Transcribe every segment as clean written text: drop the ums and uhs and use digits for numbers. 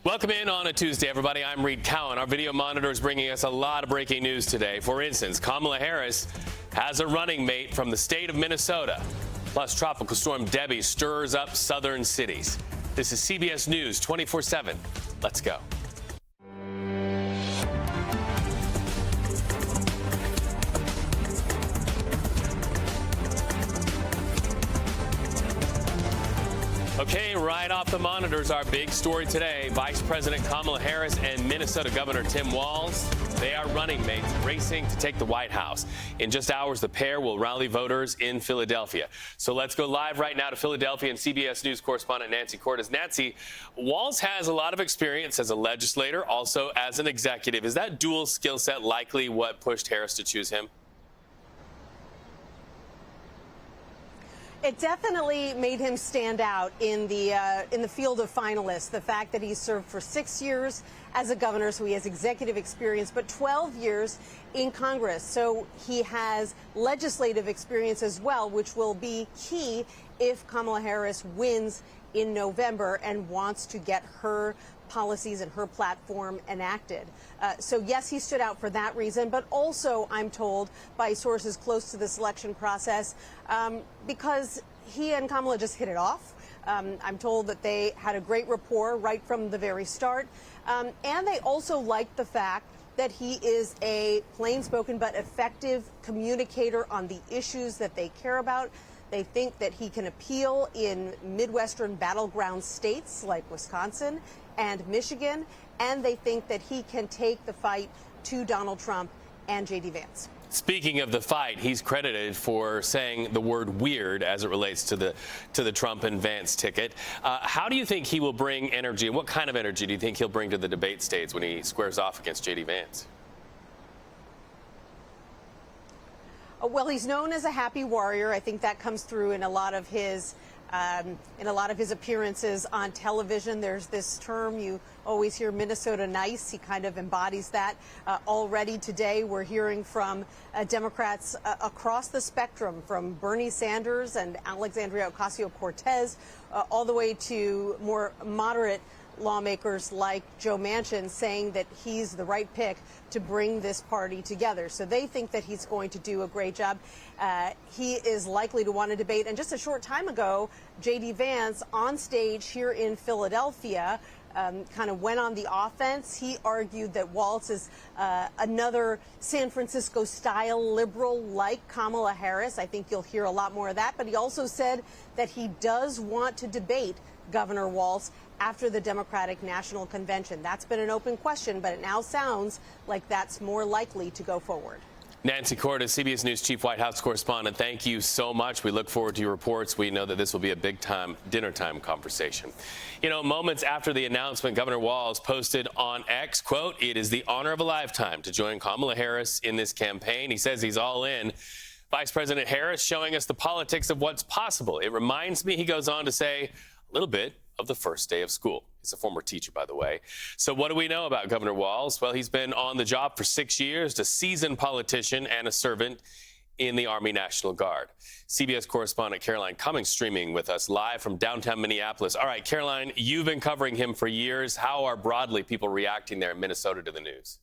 Welcome in on a Tuesday, everybody. I'm Reed Cowan. Our video monitor is bringing us a lot of breaking news today. For instance, Kamala Harris has a running mate from the state of Minnesota. Plus, Tropical Storm Debby stirs up southern cities. This is CBS News 24/7. Let's go. Okay, right off the monitors, our big story today. Vice President Kamala Harris and Minnesota Governor Tim Walz, they are running mates racing to take the White House. In just hours, the pair will rally voters in Philadelphia. So let's go live right now to Philadelphia and CBS News correspondent Nancy Cordes. Nancy, Walz has a lot of experience as a legislator, also as an executive. Is that dual skill set likely what pushed Harris to choose him? It definitely made him stand out in the field of finalists. The fact that he served for 6 years as a governor, so he has executive experience, but 12 years in Congress. So he has legislative experience as well, which will be key if Kamala Harris wins in November and wants to get her policies and her platform enacted. So yes, he stood out for that reason, but also I'm told by sources close to the selection process because he and Kamala just hit it off. I'm told that they had a great rapport right from the very start. And they also liked the fact that he is a plain-spoken but effective communicator on the issues that they care about. They think that he can appeal in Midwestern battleground states like Wisconsin and Michigan, and they think that he can take the fight to Donald Trump and J.D. Vance. Speaking of the fight, he's credited for saying the word weird as it relates to the Trump and Vance ticket. How do you think he will bring energy, and what kind of energy do you think he'll bring to the debate stage when he squares off against J.D. Vance? Well, he's known as a happy warrior. I think that comes through in a lot of his appearances on television. There's this term you always hear, Minnesota nice. He kind of embodies that. Already today, we're hearing from Democrats across the spectrum, from Bernie Sanders and Alexandria Ocasio-Cortez, all the way to more moderate lawmakers like Joe Manchin, saying that he's the right pick to bring this party together. So they think that he's going to do a great job. He is likely to want to debate. And just a short time ago, J.D. Vance on stage here in Philadelphia kind of went on the offense. He argued that Walz is another San Francisco-style liberal like Kamala Harris. I think you'll hear a lot more of that. But he also said that he does want to debate Governor Walz after the Democratic National Convention. That's been an open question, but it now sounds like that's more likely to go forward. Nancy Cordes, CBS News Chief White House Correspondent, thank you so much. We look forward to your reports. We know that this will be a big-time dinner-time conversation. You know, moments after the announcement, Governor Walz posted on X, quote, "It is the honor of a lifetime to join Kamala Harris in this campaign." He says he's all in. Vice President Harris showing us the politics of what's possible. It reminds me, he goes on to say, a little bit of the first day of school. He's a former teacher, by the way. So what do we know about Governor Walz? Well, he's been on the job for 6 years, a seasoned politician and a servant in the Army National Guard. CBS correspondent Caroline Cummings streaming with us live from downtown Minneapolis. All right, Caroline, you've been covering him for years. How are broadly people reacting there in Minnesota to the news?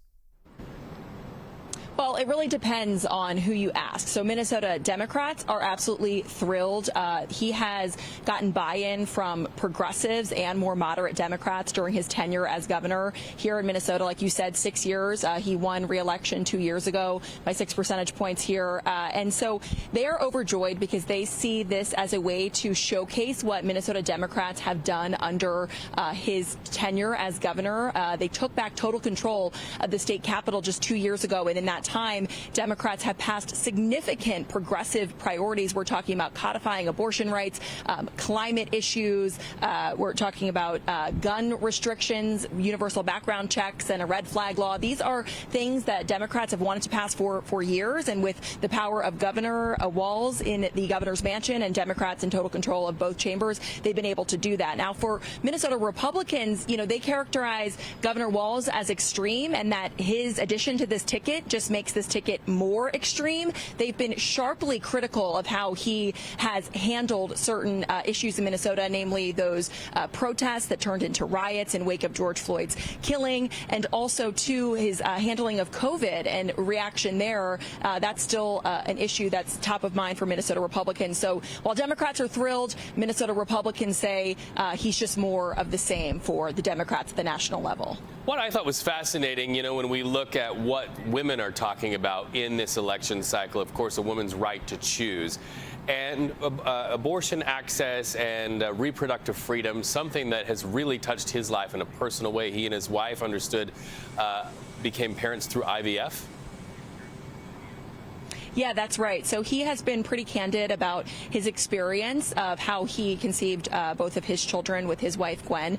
Well, it really depends on who you ask. So Minnesota Democrats are absolutely thrilled. He has gotten buy-in from progressives and more moderate Democrats during his tenure as governor here in Minnesota. Like you said, 6 years. He won re-election 2 years ago by 6 percentage points here. And so they are overjoyed because they see this as a way to showcase what Minnesota Democrats have done under his tenure as governor. They took back total control of the state capitol just 2 years ago, and in that time, Democrats have passed significant progressive priorities. We're talking about codifying abortion rights, climate issues. We're talking about gun restrictions, universal background checks, and a red flag law. These are things that Democrats have wanted to pass for years, and with the power of Governor Walz in the governor's mansion and Democrats in total control of both chambers, they've been able to do that. Now, for Minnesota Republicans, you know, they characterize Governor Walz as extreme, and that his addition to this ticket just makes this ticket more extreme. They've been sharply critical of how he has handled certain issues in Minnesota, namely those protests that turned into riots in wake of George Floyd's killing, and also to his handling of COVID and reaction there. That's still an issue that's top of mind for Minnesota Republicans. So while Democrats are thrilled, Minnesota Republicans say he's just more of the same for the Democrats at the national level. What I thought was fascinating, when we look at what women are talking about in this election cycle, of course, a woman's right to choose, and abortion access and reproductive freedom, something that has really touched his life in a personal way. He and his wife became parents through IVF. Yeah, that's right. So he has been pretty candid about his experience of how he conceived both of his children with his wife, Gwen.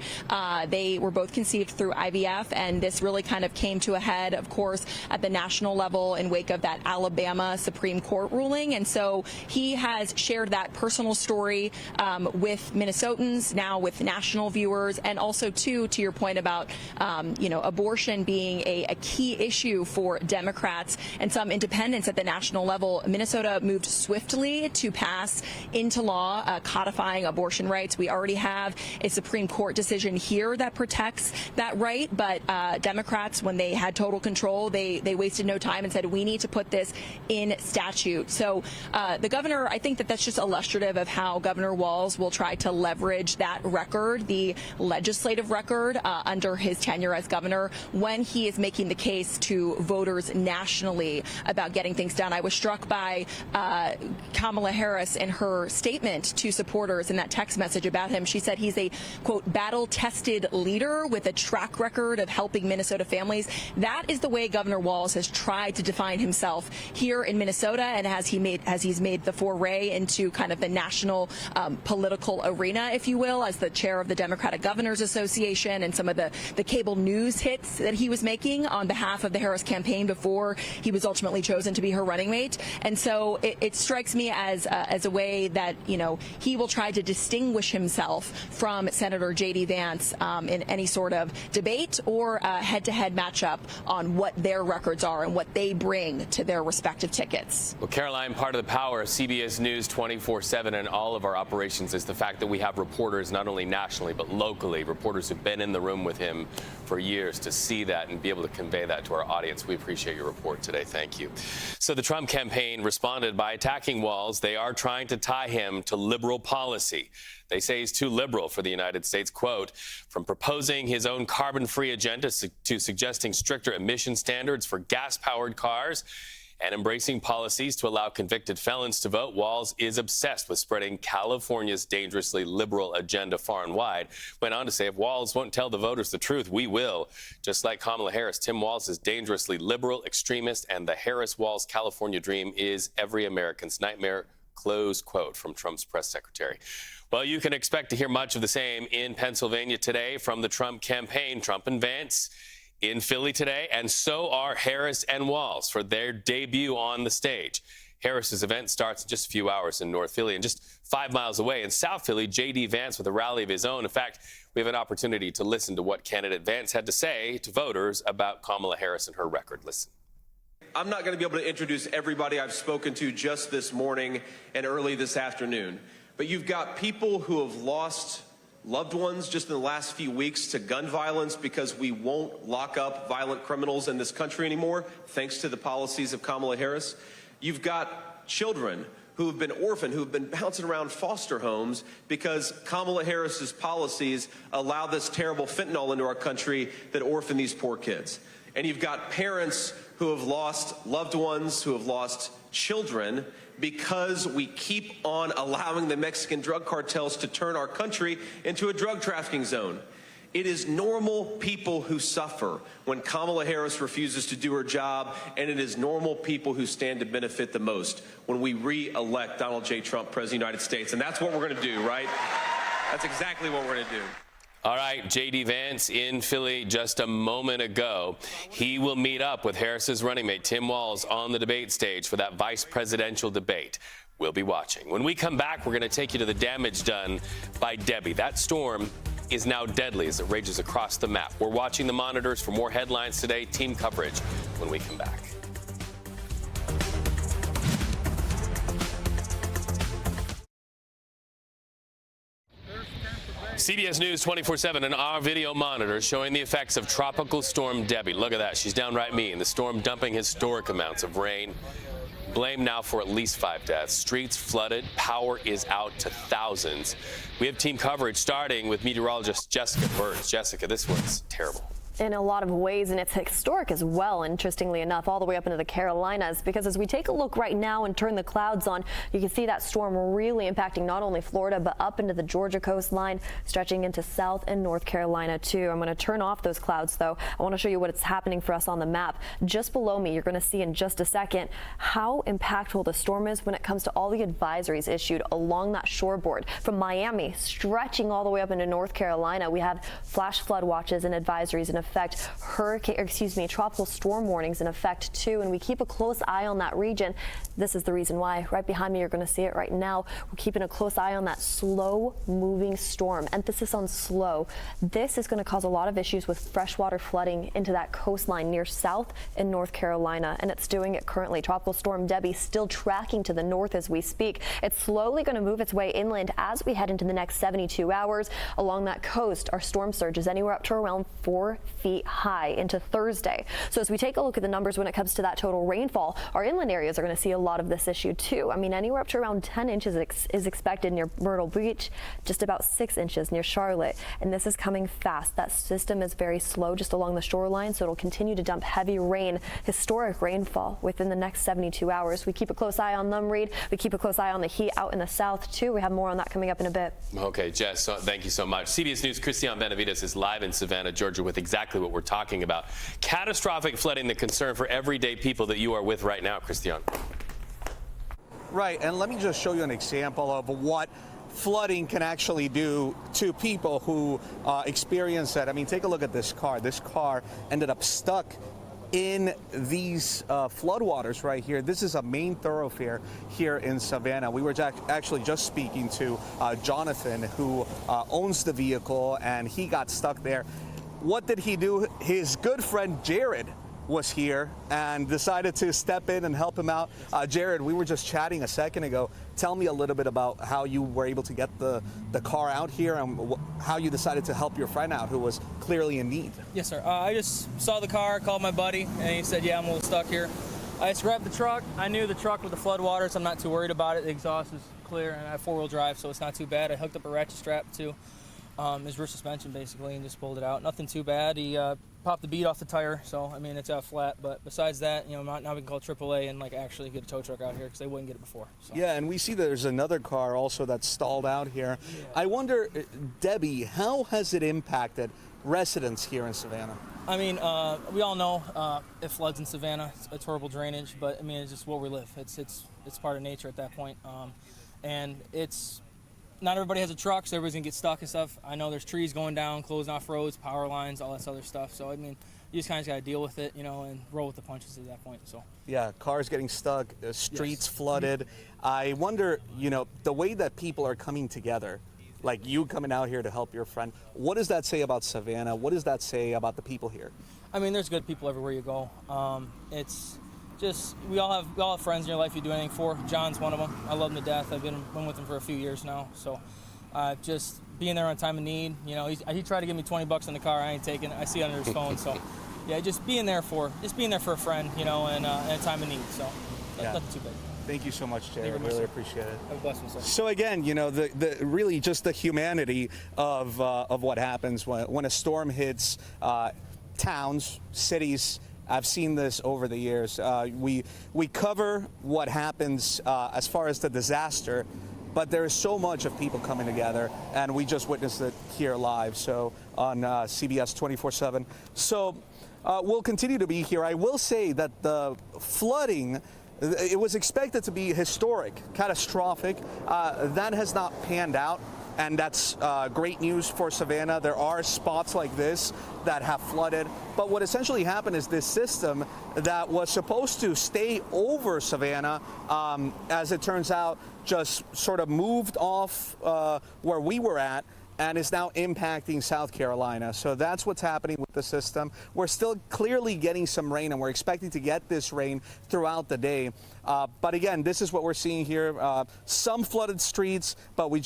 They were both conceived through IVF, and this really kind of came to a head, of course, at the national level in wake of that Alabama Supreme Court ruling. And so he has shared that personal story with Minnesotans, now with national viewers, and also, too, to your point about, abortion being a key issue for Democrats and some independents at the national level. Minnesota moved swiftly to pass into law codifying abortion rights. We already have a Supreme Court decision here that protects that right, but Democrats, when they had total control, they wasted no time and said, we need to put this in statute. So the governor, I think that's just illustrative of how Governor Walz will try to leverage that record, the legislative record under his tenure as governor, when he is making the case to voters nationally about getting things done. I was struck by Kamala Harris in her statement to supporters in that text message about him. She said he's a, quote, battle-tested leader with a track record of helping Minnesota families. That is the way Governor Walz has tried to define himself here in Minnesota, and as he's made the foray into kind of the national political arena, if you will, as the chair of the Democratic Governors Association, and some of the cable news hits that he was making on behalf of the Harris campaign before he was ultimately chosen to be her running mate. And so it strikes me as a way that, he will try to distinguish himself from Senator J.D. Vance in any sort of debate or head-to-head matchup on what their records are and what they bring to their respective tickets. Well, Caroline, part of the power of CBS News 24/7 and all of our operations is the fact that we have reporters not only nationally but locally, reporters who've been in the room with him for years to see that and be able to convey that to our audience. We appreciate your report today. Thank you. So the Trump campaign responded by attacking Walz. They are trying to tie him to liberal policy. They say he's too liberal for the United States. Quote, from proposing his own carbon-free agenda to suggesting stricter emission standards for gas-powered cars and embracing policies to allow convicted felons to vote, Walz is obsessed with spreading California's dangerously liberal agenda far and wide. Went on to say, if Walz won't tell the voters the truth, we will. Just like Kamala Harris, Tim Walz is dangerously liberal, extremist, and the Harris-Walz California dream is every American's nightmare. Close quote from Trump's press secretary. Well, you can expect to hear much of the same in Pennsylvania today from the Trump campaign. Trump and Vance in Philly today, and so are Harris and Walz for their debut on the stage. Harris's event starts in just a few hours in North Philly, and just 5 miles away in South Philly, J.D. Vance with a rally of his own. In fact, we have an opportunity to listen to what candidate Vance had to say to voters about Kamala Harris and her record. Listen. I'm not going to be able to introduce everybody I've spoken to just this morning and early this afternoon, but you've got people who have lost loved ones just in the last few weeks to gun violence because we won't lock up violent criminals in this country anymore, thanks to the policies of Kamala Harris. You've got children who have been orphaned, who have been bouncing around foster homes because Kamala Harris's policies allow this terrible fentanyl into our country that orphan these poor kids. And you've got parents who have lost loved ones, who have lost children because we keep on allowing the Mexican drug cartels to turn our country into a drug trafficking zone. It is normal people who suffer when Kamala Harris refuses to do her job, and it is normal people who stand to benefit the most when we re-elect Donald J. Trump, President of the United States. And that's what we're going to do, right? That's exactly what we're going to do. All right, J.D. Vance in Philly just a moment ago. He will meet up with Harris's running mate, Tim Walz, on the debate stage for that vice presidential debate. We'll be watching. When we come back, we're going to take you to the damage done by Debby. That storm is now deadly as it rages across the map. We're watching the monitors for more headlines today, team coverage when we come back. CBS News 24/7 and our video monitor showing the effects of Tropical Storm Debby. Look at that. She's downright mean. The storm dumping historic amounts of rain. Blamed now for at least 5 deaths. Streets flooded. Power is out to thousands. We have team coverage starting with meteorologist Jessica Burns. Jessica, this one's terrible. In a lot of ways, and it's historic as well, interestingly enough, all the way up into the Carolinas, because as we take a look right now and turn the clouds on, you can see that storm really impacting not only Florida, but up into the Georgia coastline, stretching into South and North Carolina, too. I'm going to turn off those clouds, though. I want to show you what's happening for us on the map. Just below me, you're going to see in just a second how impactful the storm is when it comes to all the advisories issued along that shoreboard. From Miami, stretching all the way up into North Carolina, we have flash flood watches and advisories in effect, tropical storm warnings in effect too, and we keep a close eye on that region. This is the reason why. Right behind me, you're going to see it right now. We're keeping a close eye on that slow moving storm. Emphasis on slow. This is going to cause a lot of issues with freshwater flooding into that coastline near South and North Carolina, and it's doing it currently. Tropical Storm Debby still tracking to the north as we speak. It's slowly going to move its way inland as we head into the next 72 hours. Along that coast, our storm surge is anywhere up to around 4 feet high into Thursday. So as we take a look at the numbers when it comes to that total rainfall, our inland areas are going to see a lot of this issue too. I mean, anywhere up to around 10 inches is expected near Myrtle Beach, just about 6 inches near Charlotte. And this is coming fast. That system is very slow just along the shoreline, so it'll continue to dump heavy rain, historic rainfall within the next 72 hours. We keep a close eye on them, Reed. We keep a close eye on the heat out in the south too. We have more on that coming up in a bit. Okay, Jess, thank you so much. CBS News' Christian Benavides is live in Savannah, Georgia, with exactly what we're talking about. Catastrophic flooding, the concern for everyday people that you are with right now, Christian. Right, and let me just show you an example of what flooding can actually do to people who experience that. I mean, take a look at this car. This car ended up stuck in these floodwaters right here. This is a main thoroughfare here in Savannah. We were actually just speaking to Jonathan, who owns the vehicle, and he got stuck there. What did he do? His good friend Jared was here and decided to step in and help him out. Jared, we were just chatting a second ago. Tell me a little bit about how you were able to get the car out here and how you decided to help your friend out who was clearly in need. Yes, sir. I just saw the car, called my buddy, and he said, yeah, I'm a little stuck here. I just grabbed the truck. I knew the truck with the floodwaters. I'm not too worried about it. The exhaust is clear, and I have four-wheel drive, so it's not too bad. I hooked up a ratchet strap to his rear suspension, basically, and just pulled it out. Nothing too bad. He popped the bead off the tire, so, I mean, it's out flat. But besides that, you know, now we can call AAA and, like, actually get a tow truck out here because they wouldn't get it before. So. Yeah, and we see there's another car also that's stalled out here. Yeah. I wonder, Debbie, how has it impacted residents here in Savannah? I mean, we all know it floods in Savannah. It's horrible drainage, but, I mean, it's just where we live. It's part of nature at that point. And it's... Not everybody has a truck, so everybody's going to get stuck and stuff. I know there's trees going down, closing off roads, power lines, all that other stuff. So, I mean, you just kind of got to deal with it, you know, and roll with the punches at that point. So. Yeah, cars getting stuck, streets flooded. I wonder, you know, the way that people are coming together, like you coming out here to help your friend, what does that say about Savannah? What does that say about the people here? I mean, there's good people everywhere you go. It's... Just, we all have friends in your life you do anything for. John's one of them. I love him to death. I've been with him for a few years now. So just being there on time of need. You know, he tried to give me $20 in the car. I ain't taking it. I see it under his phone. So, yeah, just being there for a friend, you know, and a time of need. So, nothing too big. Thank you so much, Jared. I really appreciate it. Have a blessed one, sir. So again, you know, the really just the humanity of what happens when a storm hits towns, cities. I've seen this over the years. We cover what happens as far as the disaster, but there is so much of people coming together, and we just witnessed it here live, so on CBS 24/7. So we'll continue to be here. I will say that the flooding, it was expected to be historic, catastrophic. That has not panned out. And that's great news for Savannah. There are spots like this that have flooded. But what essentially happened is this system that was supposed to stay over Savannah, as it turns out, just sort of moved off where we were at and is now impacting South Carolina. So that's what's happening with the system. We're still clearly getting some rain, and we're expecting to get this rain throughout the day. But again, this is what we're seeing here. Some flooded streets, but we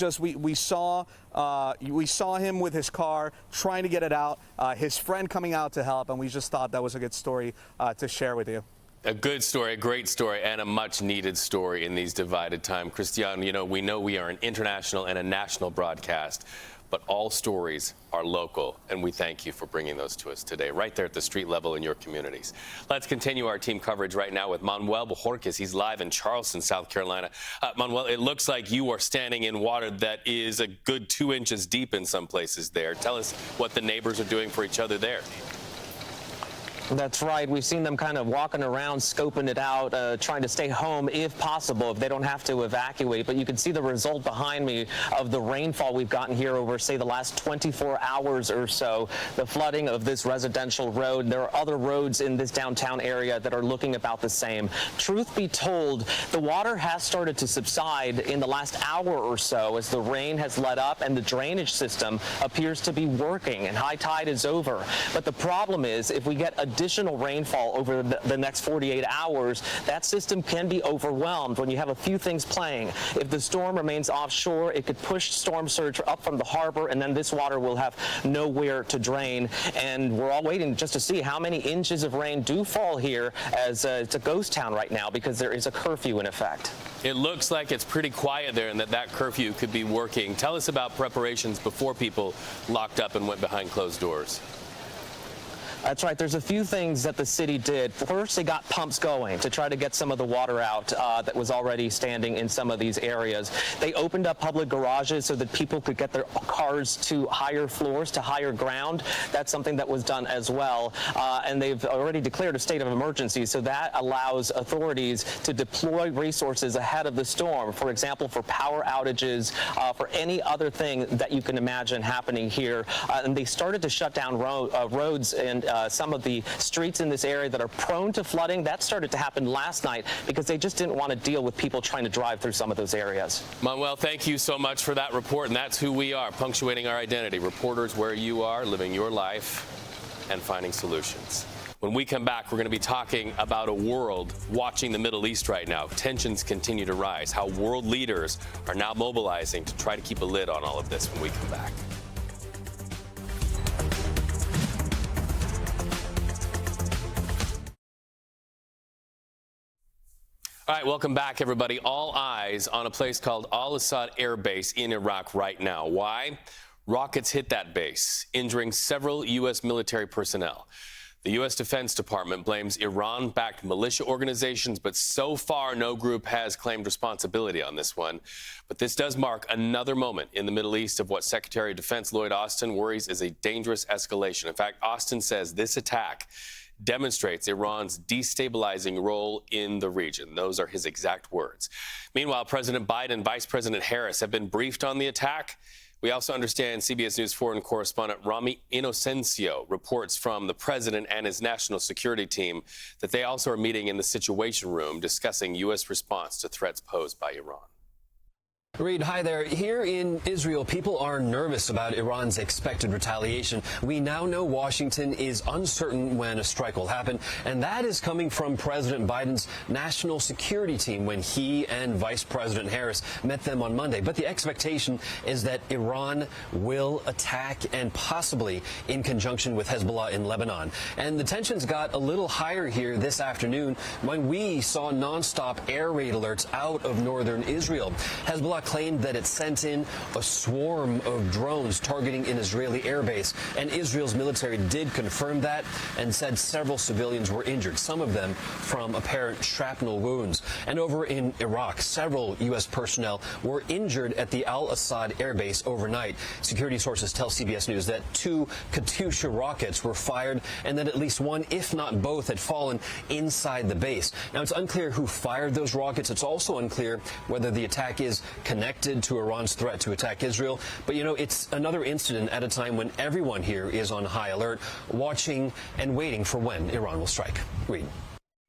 saw him with his car trying to get it out, his friend coming out to help, and we just thought that was a good story to share with you. A good story, a great story, and a much-needed story in these divided times. Christian, we know we are an international and a national broadcast, but all stories are local, and we thank you for bringing those to us today, right there at the street level in your communities. Let's continue our team coverage right now with Manuel Bojorquez. He's live in Charleston, South Carolina. Manuel, it looks like you are standing in water that is a good 2 inches deep in some places there. Tell us what the neighbors are doing for each other there. That's right. We've seen them kind of walking around, scoping it out, trying to stay home if possible, if they don't have to evacuate. But you can see the result behind me of the rainfall we've gotten here over, say, the last 24 hours or so. The flooding of this residential road. There are other roads in this downtown area that are looking about the same. Truth be told, the water has started to subside in the last hour or so as the rain has let up and the drainage system appears to be working and high tide is over. But the problem is, if we get additional rainfall over the next 48 hours, that system can be overwhelmed when you have a few things playing. If the storm remains offshore, it could push storm surge up from the harbor, and then this water will have nowhere to drain. And we're all waiting just to see how many inches of rain do fall here, as it's a ghost town right now because there is a curfew in effect. It looks like it's pretty quiet there and that curfew could be working. Tell us about preparations before people locked up and went behind closed doors. That's right. There's a few things that the city did. First, they got pumps going to try to get some of the water out that was already standing in some of these areas. They opened up public garages so that people could get their cars to higher floors, to higher ground. That's something that was done as well. And they've already declared a state of emergency, so that allows authorities to deploy resources ahead of the storm. For example, for power outages, for any other thing that you can imagine happening here. And they started to shut down roads and some of the streets in this area that are prone to flooding. That started to happen last night because they just didn't want to deal with people trying to drive through some of those areas. Manuel, thank you so much for that report, and that's who we are, punctuating our identity. Reporters where you are, living your life and finding solutions. When we come back, we're going to be talking about a world watching the Middle East right now. Tensions continue to rise, how world leaders are now mobilizing to try to keep a lid on all of this when we come back. All right, welcome back, everybody. All eyes on a place called Al-Assad Air Base in Iraq right now. Why? Rockets hit that base, injuring several U.S. military personnel. The U.S. Defense Department blames Iran-backed militia organizations, but so far no group has claimed responsibility on this one. But this does mark another moment in the Middle East of what Secretary of Defense Lloyd Austin worries is a dangerous escalation. In fact, Austin says this attack demonstrates Iran's destabilizing role in the region. Those are his exact words. Meanwhile, President Biden and Vice President Harris have been briefed on the attack. We also understand CBS News foreign correspondent Rami Inocencio reports from the president and his national security team that they also are meeting in the Situation Room discussing U.S. response to threats posed by Iran. Reed, hi there. Here in Israel, people are nervous about Iran's expected retaliation. We now know Washington is uncertain when a strike will happen, and that is coming from President Biden's national security team when he and Vice President Harris met them on Monday. But the expectation is that Iran will attack, and possibly in conjunction with Hezbollah in Lebanon. And the tensions got a little higher here this afternoon when we saw nonstop air raid alerts out of northern Israel. Hezbollah claimed that it sent in a swarm of drones targeting an Israeli airbase, and Israel's military did confirm that and said several civilians were injured, some of them from apparent shrapnel wounds. And over in Iraq, several U.S. personnel were injured at the Al-Assad airbase overnight. Security sources tell CBS News that 2 Katyusha rockets were fired and that at least one, if not both, had fallen inside the base. Now, it's unclear who fired those rockets. It's also unclear whether the attack is connected to Iran's threat to attack Israel. But, you know, it's another incident at a time when everyone here is on high alert, watching and waiting for when Iran will strike. Reed.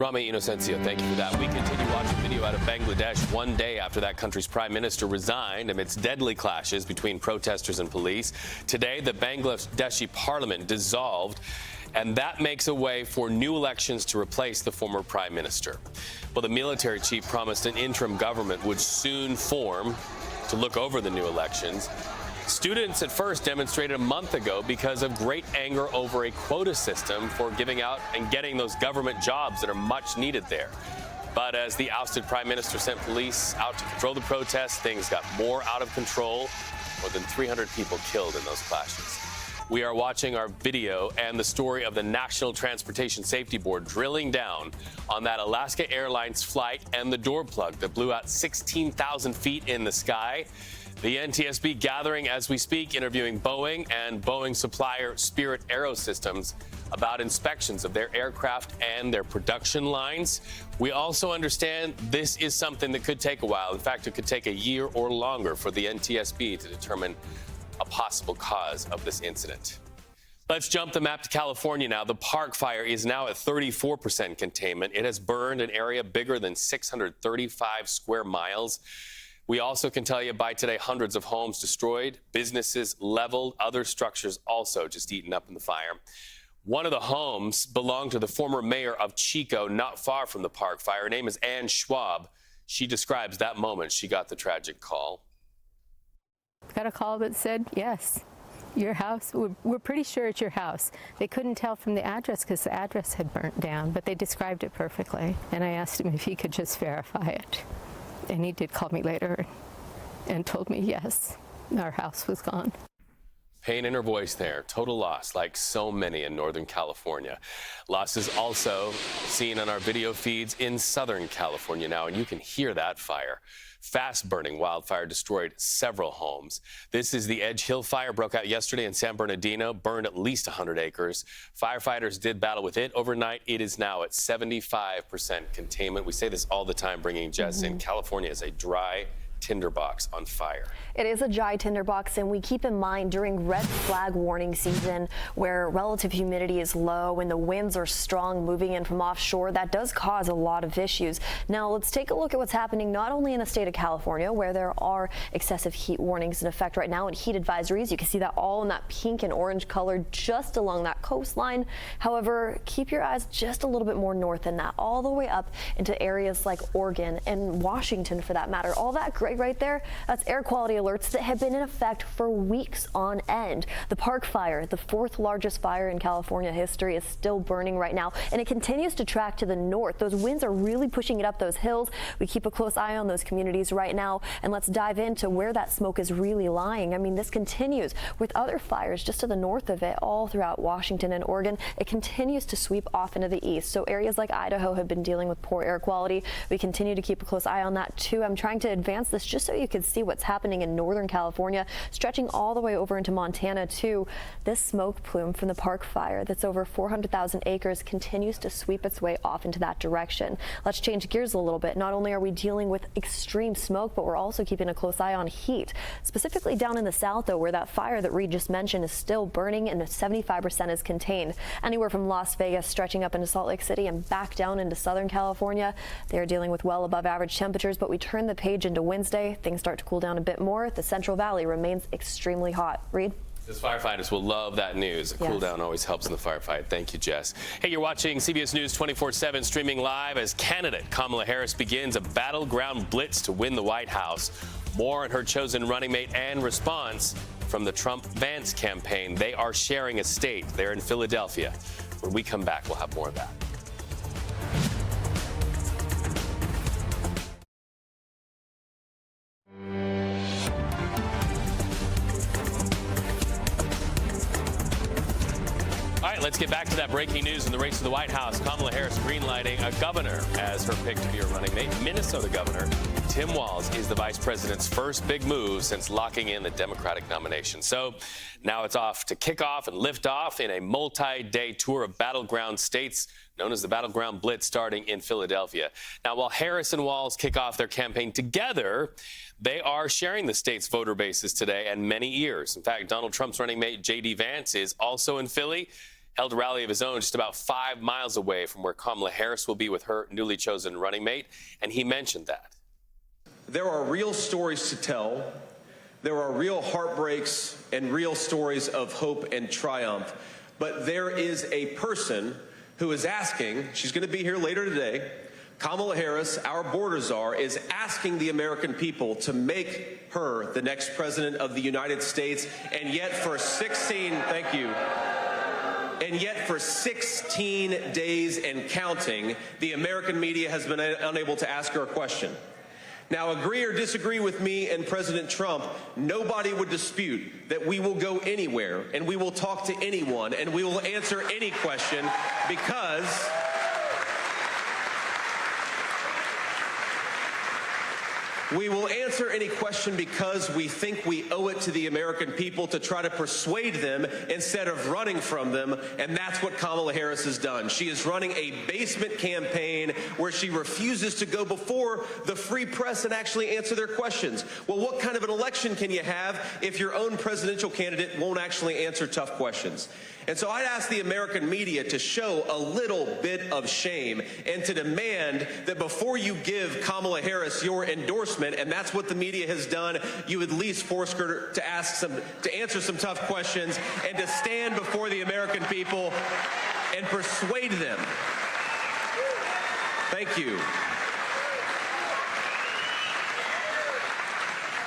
Rami Inocencio, thank you for that. We continue watching video out of Bangladesh one day after that country's prime minister resigned amidst deadly clashes between protesters and police. Today, the Bangladeshi parliament dissolved, and that makes a way for new elections to replace the former prime minister. Well, the military chief promised an interim government would soon form to look over the new elections. Students at first demonstrated a month ago because of great anger over a quota system for giving out and getting those government jobs that are much needed there. But as the ousted prime minister sent police out to control the protests, things got more out of control. More than 300 people killed in those clashes. We are watching our video and the story of the National Transportation Safety Board drilling down on that Alaska Airlines flight and the door plug that blew out 16,000 feet in the sky. The NTSB gathering as we speak, interviewing Boeing and Boeing supplier Spirit Aerosystems about inspections of their aircraft and their production lines. We also understand this is something that could take a while. In fact, it could take a year or longer for the NTSB to determine a possible cause of this incident. Let's jump the map to California now. The Park Fire is now at 34% containment. It has burned an area bigger than 635 square miles. We also can tell you by today, hundreds of homes destroyed, businesses leveled, other structures also just eaten up in the fire. One of the homes belonged to the former mayor of Chico, not far from the Park Fire. Her name is Ann Schwab. She describes that moment she got the tragic call. Got a call that said, yes, your house, we're pretty sure it's your house. They couldn't tell from the address because the address had burnt down, but they described it perfectly. And I asked him if he could just verify it. And he did call me later and told me, yes, our house was gone. Pain in her voice there. Total loss, like so many in Northern California. Loss is also seen on our video feeds in Southern California now, and you can hear that fire. Fast-burning wildfire destroyed several homes. This is the Edge Hill fire, broke out yesterday in San Bernardino, burned at least 100 acres. Firefighters did battle with it overnight. It is now at 75% containment. We say this all the time, bringing Jess in. California is a dry tinderbox on fire. It is a dry tinderbox, and we keep in mind during red flag warning season where relative humidity is low and the winds are strong moving in from offshore, that does cause a lot of issues. Now let's take a look at what's happening not only in the state of California, where there are excessive heat warnings in effect right now and heat advisories. You can see that all in that pink and orange color just along that coastline. However, keep your eyes just a little bit more north than that, all the way up into areas like Oregon and Washington for that matter. All that gray right there, that's air quality alerts that have been in effect for weeks on end. The Park Fire, the fourth largest fire in California history, is still burning right now, and it continues to track to the north. Those winds are really pushing it up those hills. We keep a close eye on those communities right now, and let's dive into where that smoke is really lying. I mean, this continues with other fires just to the north of it, all throughout Washington and Oregon. It continues to sweep off into the east. So areas like Idaho have been dealing with poor air quality. We continue to keep a close eye on that too. I'm trying to advance this just so you can see what's happening in Northern California, stretching all the way over into Montana too. This smoke plume from the Park Fire that's over 400,000 acres continues to sweep its way off into that direction. Let's change gears a little bit. Not only are we dealing with extreme smoke, but we're also keeping a close eye on heat, specifically down in the south though, where that fire that Reed just mentioned is still burning and 75% is contained. Anywhere from Las Vegas stretching up into Salt Lake City and back down into Southern California, they are dealing with well above average temperatures, but we turn the page into Wednesday. Things start to cool down a bit more. The Central Valley remains extremely hot. Reed? Those firefighters will love that news. A cool down always helps in the firefight. Thank you, Jess. Hey, you're watching CBS News 24/7, streaming live as candidate Kamala Harris begins a battleground blitz to win the White House. More on her chosen running mate and response from the Trump-Vance campaign. They are sharing a state there in Philadelphia. When we come back, we'll have more of that. Let's get back to that breaking news in the race to the White House. Kamala Harris greenlighting a governor as her pick to be her running mate. Minnesota Governor Tim Walz is the vice president's first big move since locking in the Democratic nomination. So now it's off to kick off and lift off in a multi-day tour of battleground states. known as the Battleground Blitz, starting in Philadelphia. Now, while Harris and Walz kick off their campaign together, they are sharing the state's voter bases today and many ears. In fact, Donald Trump's running mate, J.D. Vance, is also in Philly, held a rally of his own just about 5 miles away from where Kamala Harris will be with her newly chosen running mate, and he mentioned that. There are real stories to tell. There are real heartbreaks and real stories of hope and triumph. But there is a person who is asking, she's going to be here later today, Kamala Harris, our border czar, is asking the American people to make her the next president of the United States. And yet for 16 days and counting, the American media has been unable to ask her a question. Now, agree or disagree with me and President Trump, nobody would dispute that we will go anywhere and we will talk to anyone and we will answer any question because we will answer any question because we think we owe it to the American people to try to persuade them instead of running from them, and that's what Kamala Harris has done. She is running a basement campaign where she refuses to go before the free press and actually answer their questions. Well, what kind of an election can you have if your own presidential candidate won't actually answer tough questions? And so I'd ask the American media to show a little bit of shame and to demand that before you give Kamala Harris your endorsement, and that's what the media has done, you at least force her to answer some tough questions and to stand before the American people and persuade them. Thank you.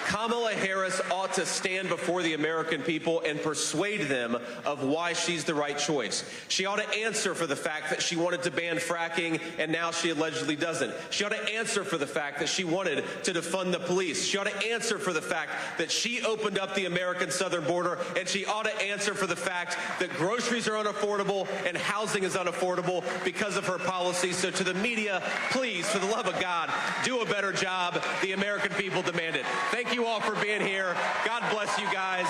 Kamala Harris ought to stand before the American people and persuade them of why she's the right choice. She ought to answer for the fact that she wanted to ban fracking and now she allegedly doesn't. She ought to answer for the fact that she wanted to defund the police. She ought to answer for the fact that she opened up the American southern border, and she ought to answer for the fact that groceries are unaffordable and housing is unaffordable because of her policies. So to the media, please, for the love of God, do a better job. The American people demand it. Thank you all for being here. God bless you guys.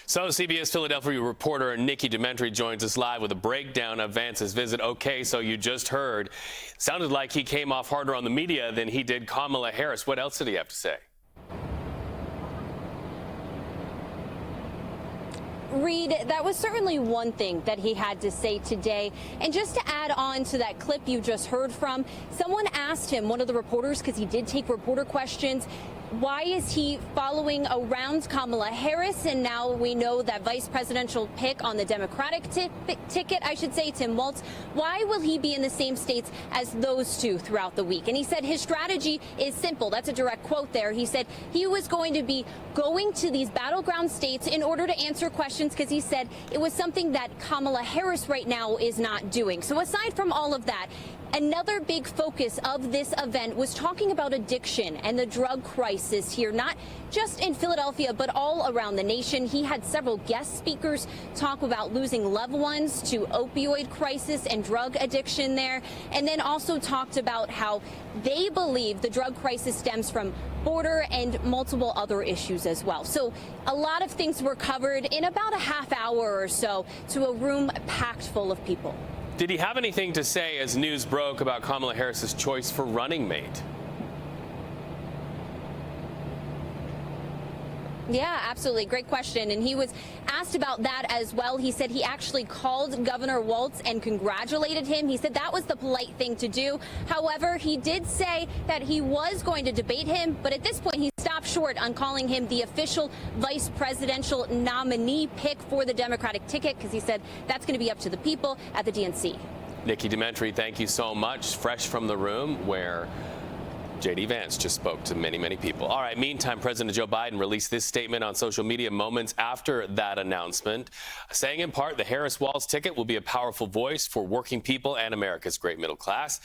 So CBS Philadelphia reporter Nikki Dementri joins us live with a breakdown of Vance's visit. Okay, so you just heard. Sounded like he came off harder on the media than he did Kamala Harris. What else did he have to say? Reed, that was certainly one thing that he had to say today. And just to add on to that clip you just heard from, someone asked him, one of the reporters, because he did take reporter questions, why is he following around Kamala Harris? And now we know that vice presidential pick on the Democratic ticket, I should say, Tim Walz. Why will he be in the same states as those two throughout the week? And he said his strategy is simple. That's a direct quote there. He said he was going to be going to these battleground states in order to answer questions because he said it was something that Kamala Harris right now is not doing. So aside from all of that, another big focus of this event was talking about addiction and the drug crisis here, not just in Philadelphia, but all around the nation. He had several guest speakers talk about losing loved ones to opioid crisis and drug addiction there, and then also talked about how they believe the drug crisis stems from border and multiple other issues as well. So a lot of things were covered in about a half hour or so to a room packed full of people. Did he have anything to say as news broke about Kamala Harris's choice for running mate? Yeah, absolutely. Great question. And he was asked about that as well. He said he actually called Governor Walz and congratulated him. He said that was the polite thing to do. However, he did say that he was going to debate him, but at this point he stopped short on calling him the official vice presidential nominee pick for the Democratic ticket because he said that's going to be up to the people at the DNC. Nikki Dementri, thank you so much. Fresh from the room where J.D. Vance just spoke to many, many people. All right, meantime, President Joe Biden released this statement on social media moments after that announcement, saying in part the Harris-Walz ticket will be a powerful voice for working people and America's great middle class.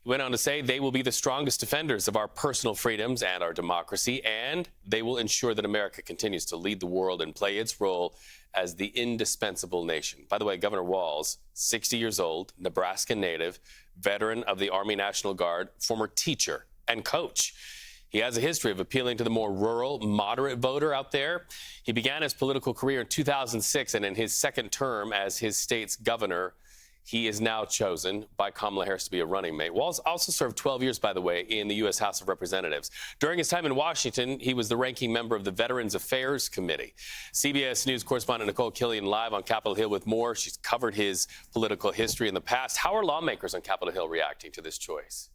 He went on to say they will be the strongest defenders of our personal freedoms and our democracy, and they will ensure that America continues to lead the world and play its role as the indispensable nation. By the way, Governor Walz, 60 years old, Nebraska native, veteran of the Army National Guard, former teacher and coach. He has a history of appealing to the more rural, moderate voter out there. He began his political career in 2006, and in his second term as his state's governor, He is now chosen by Kamala Harris to be a running mate. Walz also served 12 years, by the way, in the U.S. House of Representatives. During his time in Washington, he was the ranking member of the Veterans Affairs Committee. CBS News correspondent Nicole Killian live on Capitol Hill with more. She's covered his political history in the past. How are lawmakers on Capitol Hill reacting to this choice?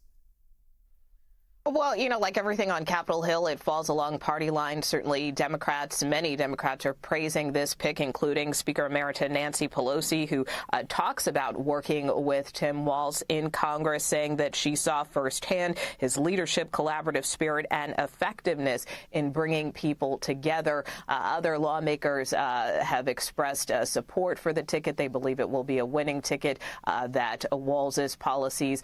Well, you know, like everything on Capitol Hill, it falls along party lines. Certainly many Democrats are praising this pick, including Speaker Emerita Nancy Pelosi, who talks about working with Tim Walz in Congress, saying that she saw firsthand his leadership, collaborative spirit, and effectiveness in bringing people together. Other lawmakers have expressed support for the ticket. They believe it will be a winning ticket, that Walz's policies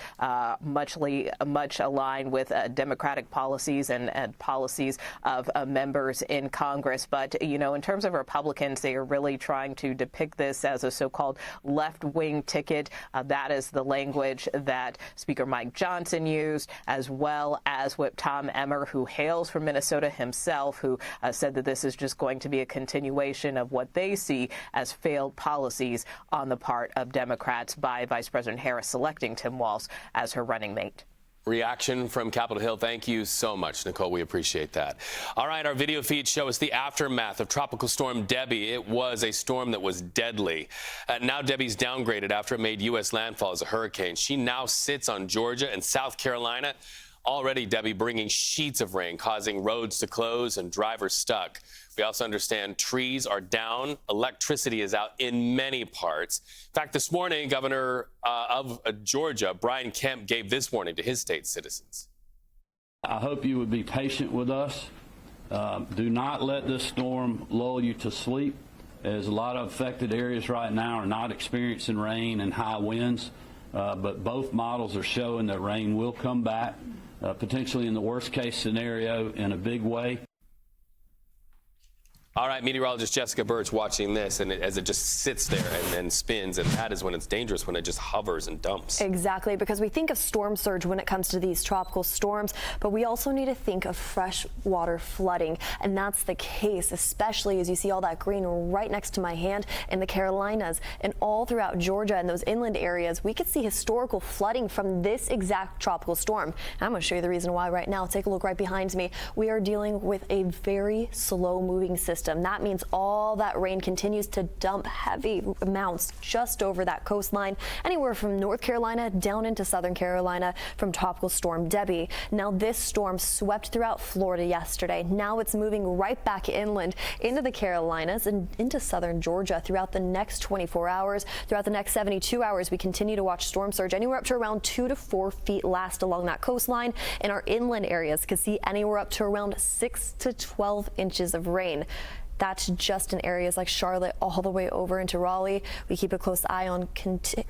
much align with Democratic policies and policies of members in Congress. But, you know, in terms of Republicans, they are really trying to depict this as a so-called left-wing ticket. That is the language that Speaker Mike Johnson used, as well as Whip Tom Emmer, who hails from Minnesota himself, who said that this is just going to be a continuation of what they see as failed policies on the part of Democrats by Vice President Harris selecting Tim Walz as her running mate. Reaction from Capitol Hill. Thank you so much, Nicole. We appreciate that. All right, our video feeds show us the aftermath of Tropical Storm Debby. It was a storm that was deadly. Now Debbie's downgraded after it made U.S. landfall as a hurricane. She now sits on Georgia and South Carolina. Already, Debby bringing sheets of rain, causing roads to close and drivers stuck. We also understand trees are down. Electricity is out in many parts. In fact, this morning, Governor of Georgia, Brian Kemp, gave this warning to his state citizens. I hope you would be patient with us. Do not let this storm lull you to sleep, as a lot of affected areas right now are not experiencing rain and high winds. But both models are showing that rain will come back, potentially in the worst case scenario in a big way. All right, meteorologist Jessica Birch watching this, and as it just sits there and spins, and that is when it's dangerous, when it just hovers and dumps. Exactly, because we think of storm surge when it comes to these tropical storms, but we also need to think of freshwater flooding, and that's the case, especially as you see all that green right next to my hand in the Carolinas and all throughout Georgia and those inland areas. We could see historical flooding from this exact tropical storm. I'm going to show you the reason why right now. Take a look right behind me. We are dealing with a very slow-moving system. That means all that rain continues to dump heavy amounts just over that coastline, anywhere from North Carolina down into Southern Carolina from Tropical Storm Debby. Now, this storm swept throughout Florida yesterday. Now it's moving right back inland into the Carolinas and into southern Georgia throughout the next 24 hours. Throughout the next 72 hours, we continue to watch storm surge anywhere up to around 2 to 4 feet last along that coastline. In our inland areas, could see anywhere up to around 6 to 12 inches of rain. That's just in areas like Charlotte all the way over into Raleigh. We keep a close eye on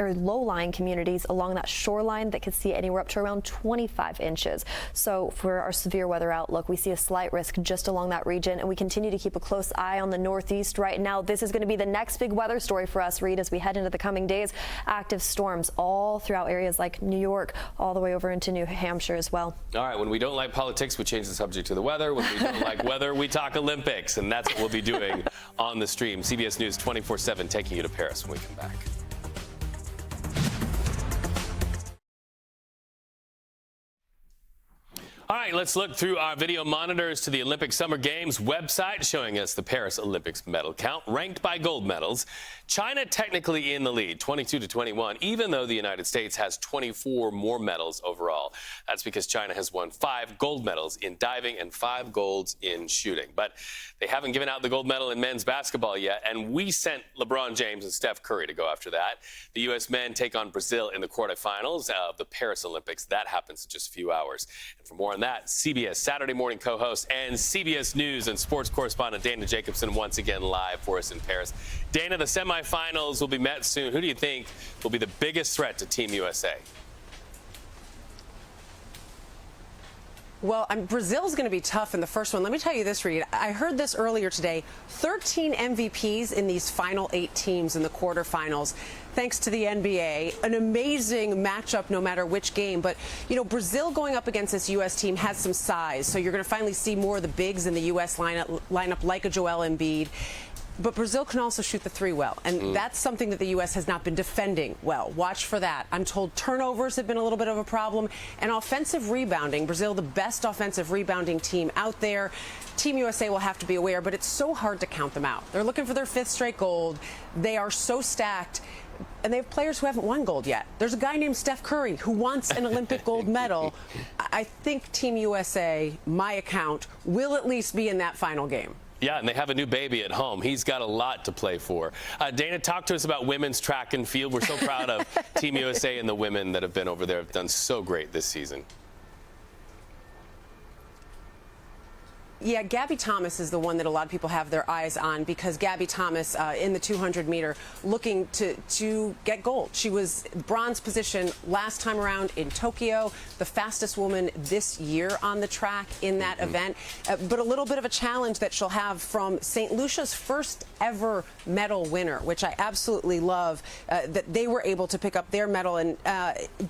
low-lying communities along that shoreline that could see anywhere up to around 25 inches. So for our severe weather outlook, we see a slight risk just along that region, and we continue to keep a close eye on the Northeast right now. This is going to be the next big weather story for us, Reed, as we head into the coming days. Active storms all throughout areas like New York, all the way over into New Hampshire as well. All right, when we don't like politics, we change the subject to the weather. When we don't like weather, we talk Olympics, and that's what we'll be doing on the stream. CBS News 24/7 taking you to Paris when we come back. All right, let's look through our video monitors to the Olympic Summer Games website, showing us the Paris Olympics medal count, ranked by gold medals. China technically in the lead, 22-21, even though the United States has 24 more medals overall. That's because China has won 5 gold medals in diving and 5 golds in shooting. But they haven't given out the gold medal in men's basketball yet, and we sent LeBron James and Steph Curry to go after that. The U.S. men take on Brazil in the quarterfinals of the Paris Olympics. That happens in just a few hours. And for more on that, CBS Saturday morning co-host and CBS News and sports correspondent Dana Jacobson once again live for us in Paris. Dana, the semifinals will be met soon. Who do you think will be the biggest threat to Team USA? Well, Brazil's going to be tough in the first one. Let me tell you this, Reed. I heard this earlier today. 13 MVPs in these final 8 teams in the quarterfinals, thanks to the NBA. An amazing matchup no matter which game. But, you know, Brazil going up against this U.S. team has some size. So you're going to finally see more of the bigs in the U.S. lineup like a Joel Embiid. But Brazil can also shoot the three well, and that's something that the U.S. has not been defending well. Watch for that. I'm told turnovers have been a little bit of a problem, and offensive rebounding. Brazil, the best offensive rebounding team out there. Team USA will have to be aware, but it's so hard to count them out. They're looking for their 5th straight gold. They are so stacked. And they have players who haven't won gold yet. There's a guy named Steph Curry who wants an Olympic gold medal. I think Team USA, my account, will at least be in that final game. Yeah, and they have a new baby at home. He's got a lot to play for. Dana, talk to us about women's track and field. We're so proud of Team USA and the women that have been over there, have done so great this season. Yeah, Gabby Thomas is the one that a lot of people have their eyes on, because Gabby Thomas in the 200-meter looking to get gold. She was bronze position last time around in Tokyo, the fastest woman this year on the track in that event. But a little bit of a challenge that she'll have from St. Lucia's first ever medal winner, which I absolutely love, that they were able to pick up their medal. And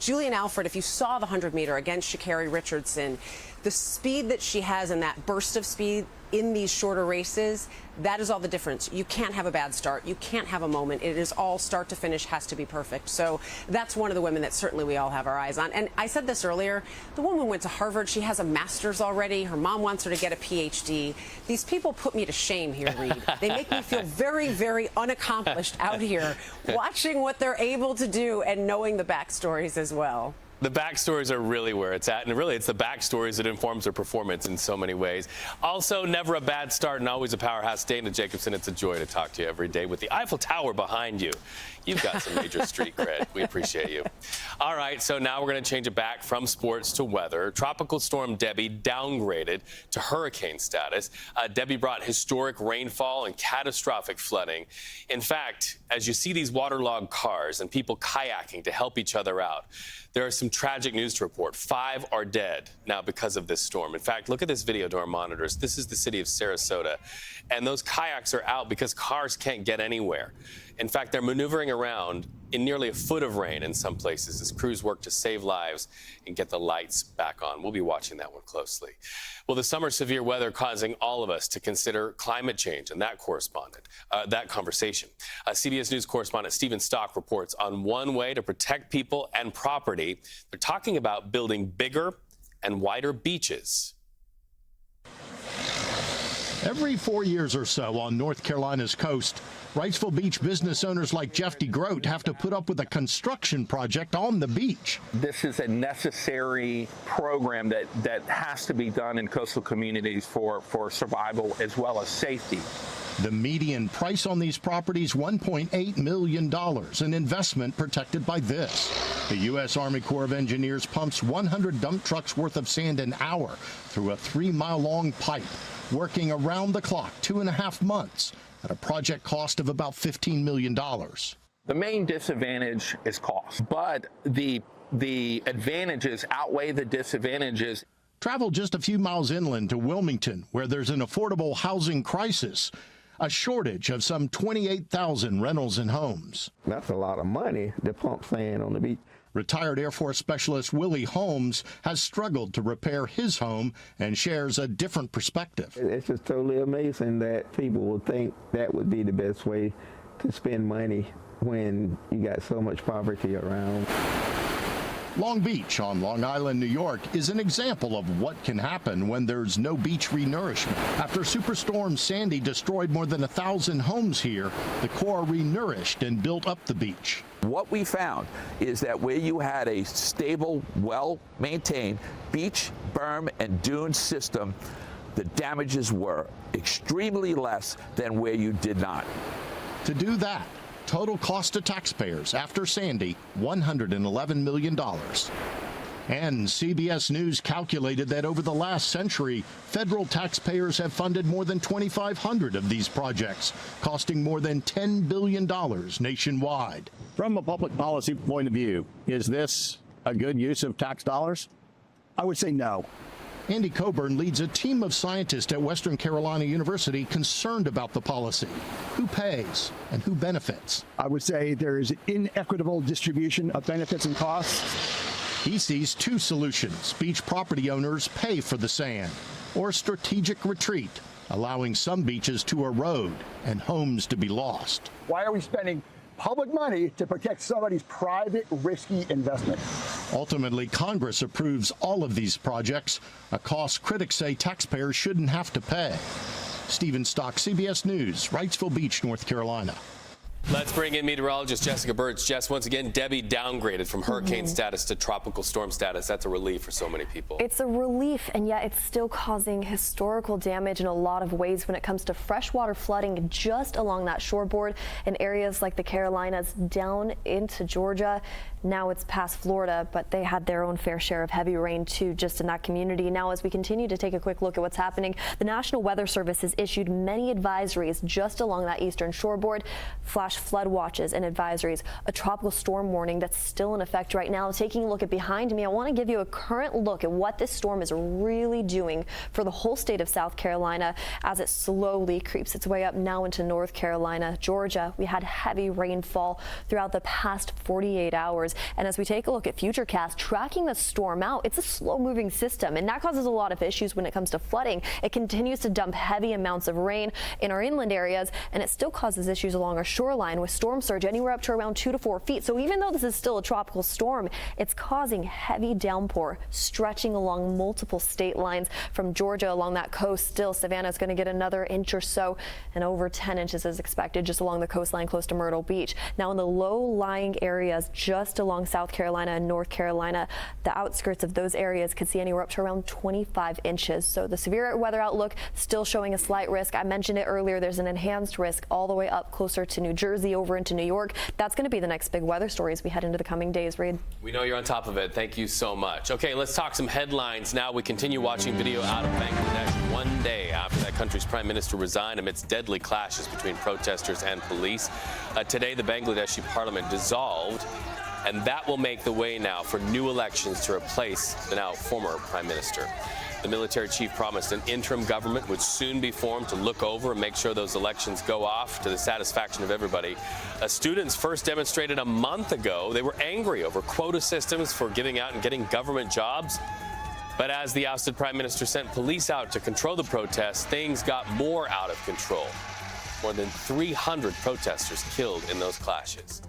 Julian Alfred, if you saw the 100-meter against Sha'Carri Richardson, the speed that she has and that burst of speed in these shorter races, that is all the difference. You can't have a bad start. You can't have a moment. It is all start to finish has to be perfect. So that's one of the women that certainly we all have our eyes on. And I said this earlier, the woman went to Harvard. She has a master's already. Her mom wants her to get a PhD. These people put me to shame here, Reed. They make me feel very, very unaccomplished out here watching what they're able to do and knowing the backstories as well. The backstories are really where it's at, and really it's the backstories that informs their performance in so many ways. Also, never a bad start and always a powerhouse. Dana Jacobson, it's a joy to talk to you every day with the Eiffel Tower behind you. You've got some major street cred. We appreciate you. All right, so now we're going to change it back from sports to weather. Tropical Storm Debby downgraded to hurricane status. Debby brought historic rainfall and catastrophic flooding. In fact, as you see these waterlogged cars and people kayaking to help each other out, there are some tragic news to report. 5 are dead now because of this storm. In fact, look at this video to our monitors. This is the city of Sarasota, and those kayaks are out because cars can't get anywhere. In fact, they're maneuvering around in nearly a foot of rain in some places as crews work to save lives and get the lights back on. We'll be watching that one closely. Well, the summer severe weather causing all of us to consider climate change, and that conversation. CBS News correspondent Stephen Stock reports on one way to protect people and property. They're talking about building bigger and wider beaches. Every 4 years or so on North Carolina's coast, Wrightsville Beach business owners like Jeff DeGroat have to put up with a construction project on the beach. This is a necessary program that has to be done in coastal communities for survival as well as safety. The median price on these properties, $1.8 million, an investment protected by this. The U.S. Army Corps of Engineers pumps 100 dump trucks worth of sand an hour through a 3-mile-long pipe, working around the clock 2.5 months at a project cost of about $15 million. The main disadvantage is cost, but the advantages outweigh the disadvantages. Travel just a few miles inland to Wilmington, where there's an affordable housing crisis, a shortage of some 28,000 rentals and homes. That's a lot of money to pump sand on the beach. Retired Air Force Specialist Willie Holmes has struggled to repair his home and shares a different perspective. It's just totally amazing that people would think that would be the best way to spend money when you got so much poverty around. Long Beach on Long Island, New York is an example of what can happen when there's no beach renourishment. After Superstorm Sandy destroyed more than 1,000 homes here, the Corps renourished and built up the beach. What we found is that where you had a stable, well-maintained beach, berm, and dune system, the damages were extremely less than where you did not. To do that, total cost to taxpayers after Sandy, $111 million. And CBS News calculated that over the last century, federal taxpayers have funded more than 2,500 of these projects, costing more than $10 billion nationwide. From a public policy point of view, is this a good use of tax dollars? I would say no. Andy Coburn leads a team of scientists at Western Carolina University concerned about the policy. Who pays and who benefits? I would say there is inequitable distribution of benefits and costs. He sees two solutions. Beach property owners pay for the sand, or strategic retreat, allowing some beaches to erode and homes to be lost. Why are we spending public money to protect somebody's private, risky investment? Ultimately, Congress approves all of these projects, a cost critics say taxpayers shouldn't have to pay. Stephen Stock, CBS News, Wrightsville Beach, North Carolina. Let's bring in meteorologist Jessica Birch. Jess, once again, Debbie downgraded from hurricane status to tropical storm status. That's a relief for so many people. It's a relief, and yet it's still causing historical damage in a lot of ways when it comes to freshwater flooding just along that shoreboard in areas like the Carolinas down into Georgia. Now it's past Florida, but they had their own fair share of heavy rain too just in that community. Now, as we continue to take a quick look at what's happening, the National Weather Service has issued many advisories just along that eastern shoreboard, flash flood watches and advisories, a tropical storm warning that's still in effect right now. Taking a look at behind me, I want to give you a current look at what this storm is really doing for the whole state of South Carolina as it slowly creeps its way up now into North Carolina, Georgia. We had heavy rainfall throughout the past 48 hours. And as we take a look at Futurecast, tracking the storm out, it's a slow-moving system, and that causes a lot of issues when it comes to flooding. It continues to dump heavy amounts of rain in our inland areas, and it still causes issues along our shoreline with storm surge anywhere up to around 2 to 4 feet. So even though this is still a tropical storm, it's causing heavy downpour stretching along multiple state lines from Georgia along that coast. Still, Savannah is going to get another inch or so, and over 10 inches is expected just along the coastline close to Myrtle Beach. Now in the low-lying areas just along South Carolina and North Carolina, the outskirts of those areas could see anywhere up to around 25 inches. So the severe weather outlook still showing a slight risk. I mentioned it earlier. There's an enhanced risk all the way up closer to New Jersey over into New York. That's going to be the next big weather story as we head into the coming days, Reed. We know you're on top of it. Thank you so much. Okay, let's talk some headlines now. We continue watching video out of Bangladesh one day after that country's prime minister resigned amidst deadly clashes between protesters and police. Today, the Bangladeshi parliament dissolved, and that will make the way now for new elections to replace the now former prime minister. The military chief promised an interim government would soon be formed to look over and make sure those elections go off to the satisfaction of everybody. Students first demonstrated a month ago. They were angry over quota systems for giving out and getting government jobs. But as the ousted prime minister sent police out to control the protests, things got more out of control. More than 300 protesters killed in those clashes.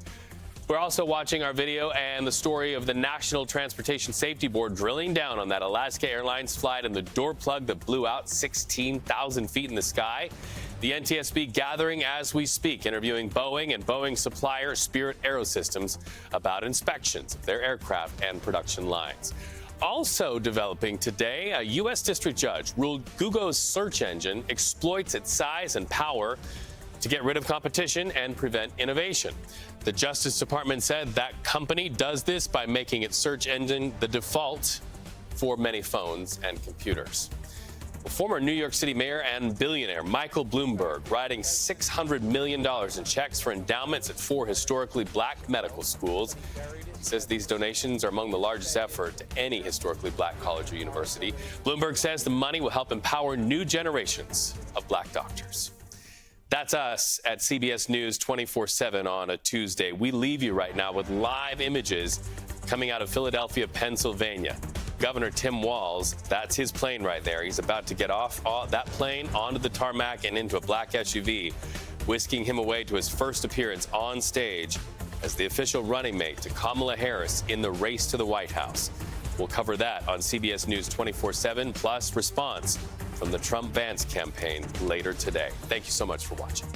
We're also watching our video and the story of the National Transportation Safety Board drilling down on that Alaska Airlines flight and the door plug that blew out 16,000 feet in the sky. The NTSB gathering as we speak, interviewing Boeing and Boeing supplier Spirit Aerosystems about inspections of their aircraft and production lines. Also developing today, a U.S. district judge ruled Google's search engine exploits its size and power to get rid of competition and prevent innovation. The Justice Department said that company does this by making its search engine the default for many phones and computers. Former New York City mayor and billionaire Michael Bloomberg writing $600 million in checks for endowments at 4 historically black medical schools. He says these donations are among the largest effort to any historically black college or university. Bloomberg says the money will help empower new generations of black doctors. That's us at CBS News 24/7 on a Tuesday. We leave you right now with live images coming out of Philadelphia, Pennsylvania. Governor Tim Walz, that's his plane right there. He's about to get off that plane onto the tarmac and into a black SUV, whisking him away to his first appearance on stage as the official running mate to Kamala Harris in the race to the White House. We'll cover that on CBS News 24/7, plus response from the Trump-Vance campaign later today. Thank you so much for watching.